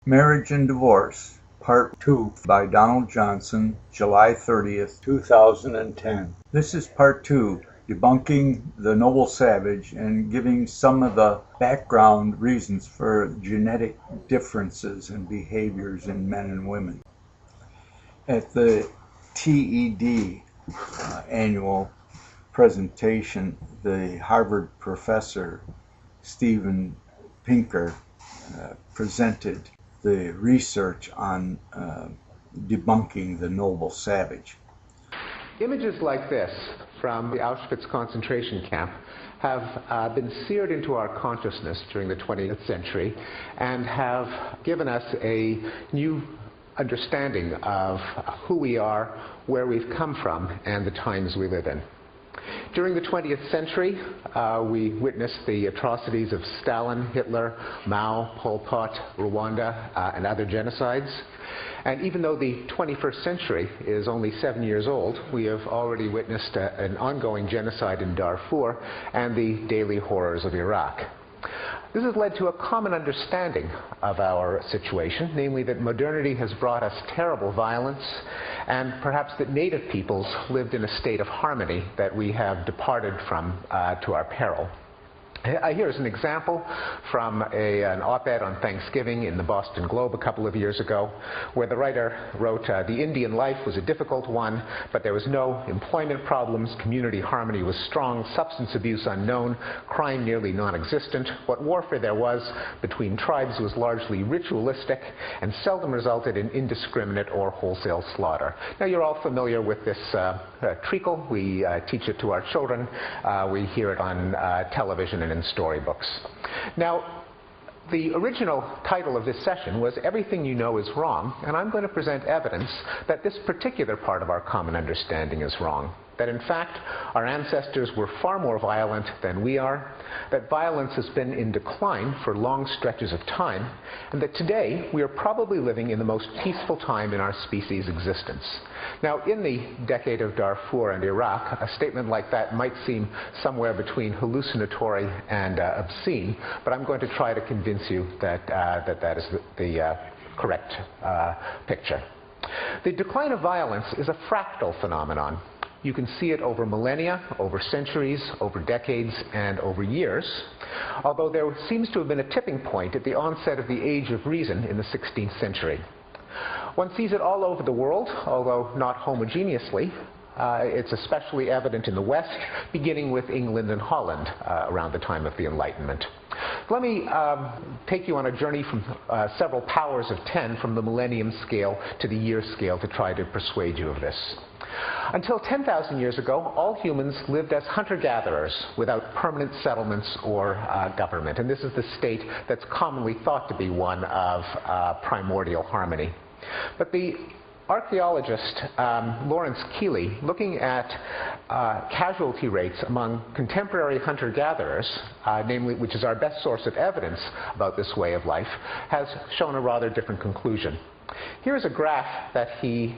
Marriage and Divorce, Part 2 by Donald Johnson, July 30th, 2010. This is Part 2, debunking the noble savage and giving some of the background reasons for genetic differences and behaviors in men and women. At the TED annual presentation, the Harvard professor Steven Pinker presented the research on debunking the noble savage. Images like this from the Auschwitz concentration camp have been seared into our consciousness during the 20th century and have given us a new understanding of who we are, where we've come from, and the times we live in. During the 20th century, we witnessed the atrocities of Stalin, Hitler, Mao, Pol Pot, Rwanda, and other genocides. And even though the 21st century is only 7 years old, we have already witnessed an ongoing genocide in Darfur and the daily horrors of Iraq. This has led to a common understanding of our situation, namely that modernity has brought us terrible violence, and perhaps that native peoples lived in a state of harmony that we have departed from to our peril. Here's an example from an op-ed on Thanksgiving in the Boston Globe a couple of years ago, where the writer wrote, "The Indian life was a difficult one, but there was no employment problems, community harmony was strong, substance abuse unknown, crime nearly non-existent. What warfare there was between tribes was largely ritualistic and seldom resulted in indiscriminate or wholesale slaughter." Now, you're all familiar with this treacle. We teach it to our children. We hear it on television and in storybooks. Now, the original title of this session was "Everything You Know Is Wrong," and I'm going to present evidence that this particular part of our common understanding is wrong. That in fact, our ancestors were far more violent than we are, that violence has been in decline for long stretches of time, and that today we are probably living in the most peaceful time in our species' existence. Now, in the decade of Darfur and Iraq, a statement like that might seem somewhere between hallucinatory and obscene, but I'm going to try to convince you that that is the correct picture. The decline of violence is a fractal phenomenon. You can see it over millennia, over centuries, over decades, and over years, although there seems to have been a tipping point at the onset of the Age of Reason in the 16th century. One sees it all over the world, although not homogeneously. It's especially evident in the West, beginning with England and Holland around the time of the Enlightenment. Let me take you on a journey from several powers of 10 from the millennium scale to the year scale to try to persuade you of this. Until 10,000 years ago, all humans lived as hunter-gatherers without permanent settlements or government. And this is the state that's commonly thought to be one of primordial harmony. But the archaeologist Lawrence Keeley, looking at casualty rates among contemporary hunter-gatherers, namely, which is our best source of evidence about this way of life, has shown a rather different conclusion. Here's a graph that he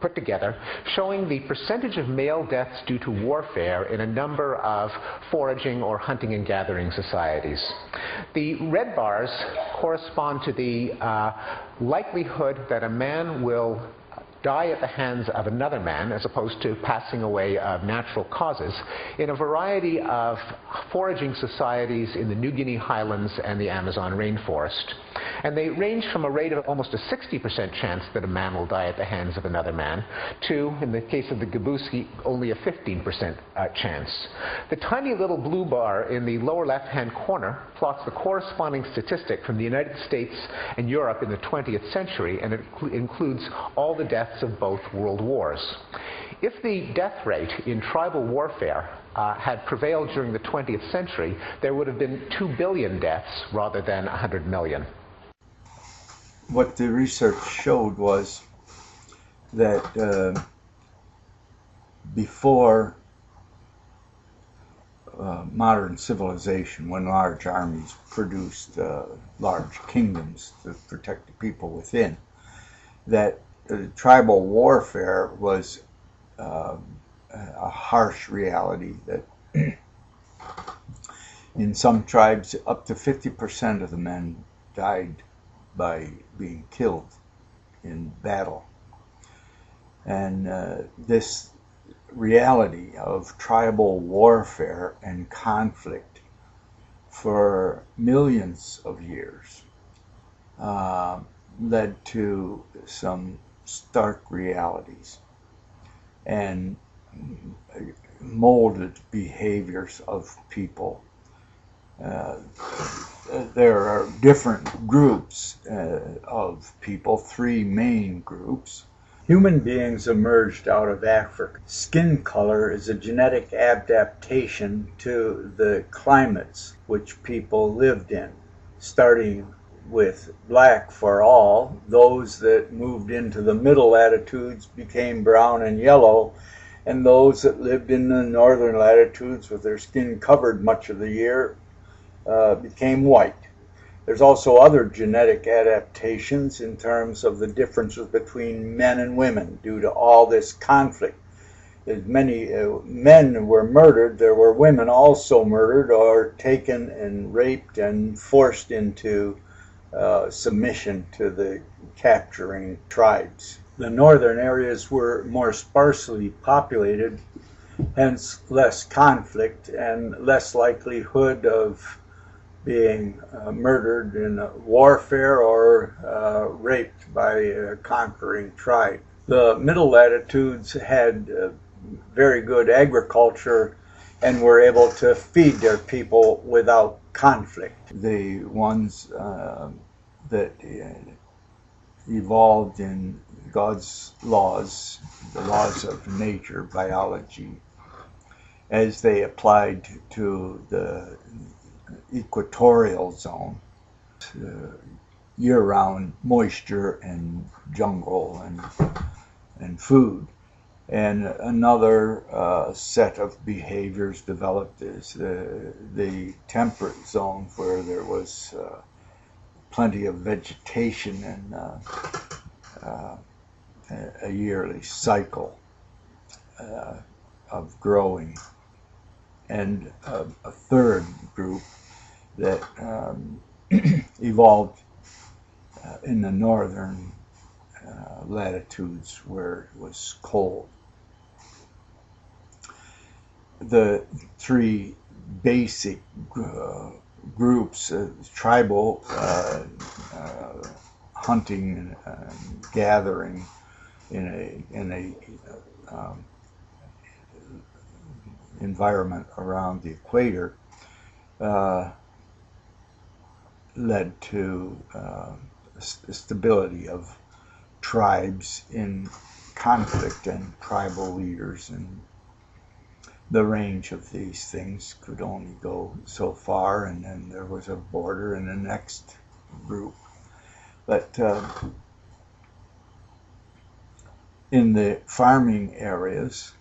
put together showing the percentage of male deaths due to warfare in a number of foraging or hunting and gathering societies. The red bars correspond to the likelihood that a man will die at the hands of another man, as opposed to passing away of natural causes, in a variety of foraging societies in the New Guinea highlands and the Amazon rainforest. And they range from a rate of almost a 60% chance that a man will die at the hands of another man to, in the case of the Gabuski, only a 15% chance. The tiny little blue bar in the lower left-hand corner plots the corresponding statistic from the United States and Europe in the 20th century, and it includes all the deaths of both world wars. If the death rate in tribal warfare had prevailed during the 20th century, there would have been 2 billion deaths rather than 100 million. What the research showed was that before modern civilization, when large armies produced large kingdoms to protect the people within, that tribal warfare was a harsh reality, that in some tribes up to 50% of the men died by being killed in battle. And this reality of tribal warfare and conflict for millions of years led to some stark realities and molded behaviors of people. There are different groups of people, three main groups. Human beings emerged out of Africa. Skin color is a genetic adaptation to the climates which people lived in, starting with black for all. Those that moved into the middle latitudes became brown and yellow, and those that lived in the northern latitudes with their skin covered much of the year became white. There's also other genetic adaptations in terms of the differences between men and women due to all this conflict. As many men were murdered, there were women also murdered or taken and raped and forced into submission to the capturing tribes. The northern areas were more sparsely populated, hence less conflict and less likelihood of being murdered in warfare or raped by a conquering tribe. The middle latitudes had very good agriculture and were able to feed their people without conflict. The ones that evolved in God's laws, the laws of nature, biology, as they applied to the equatorial zone, year-round moisture and jungle and food. And another set of behaviors developed is the temperate zone, where there was plenty of vegetation and a yearly cycle of growing. And a third group that evolved in the northern latitudes where it was cold. The three basic groups, tribal hunting and gathering in a environment around the equator, led to stability of tribes in conflict and tribal leaders, and the range of these things could only go so far, and then there was a border in the next group. But in the farming areas,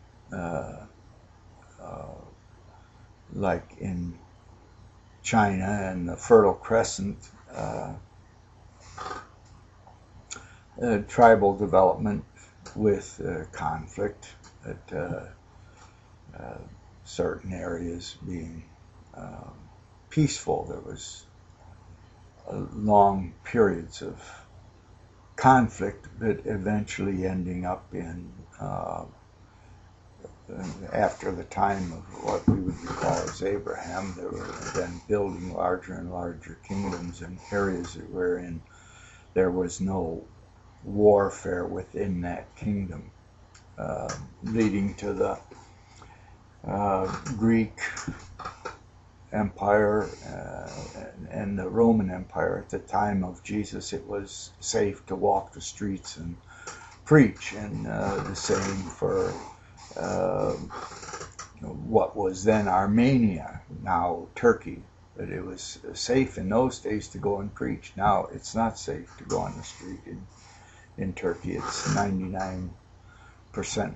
like in China and the Fertile Crescent, tribal development with conflict at certain areas being peaceful. There was long periods of conflict, but eventually ending up in after the time of what we would recall as Abraham, they were then building larger and larger kingdoms in areas wherein there was no warfare within that kingdom, leading to the Greek Empire and the Roman Empire. At the time of Jesus, it was safe to walk the streets and preach, and the same for what was then Armenia, now Turkey. But it was safe in those days to go and preach. Now it's not safe to go on the street in Turkey. It's 99%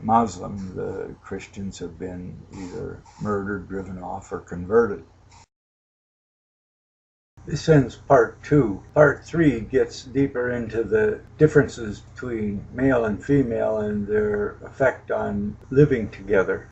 Muslim. The Christians have been either murdered, driven off, or converted. This ends part 2. Part 3 gets deeper into the differences between male and female and their effect on living together.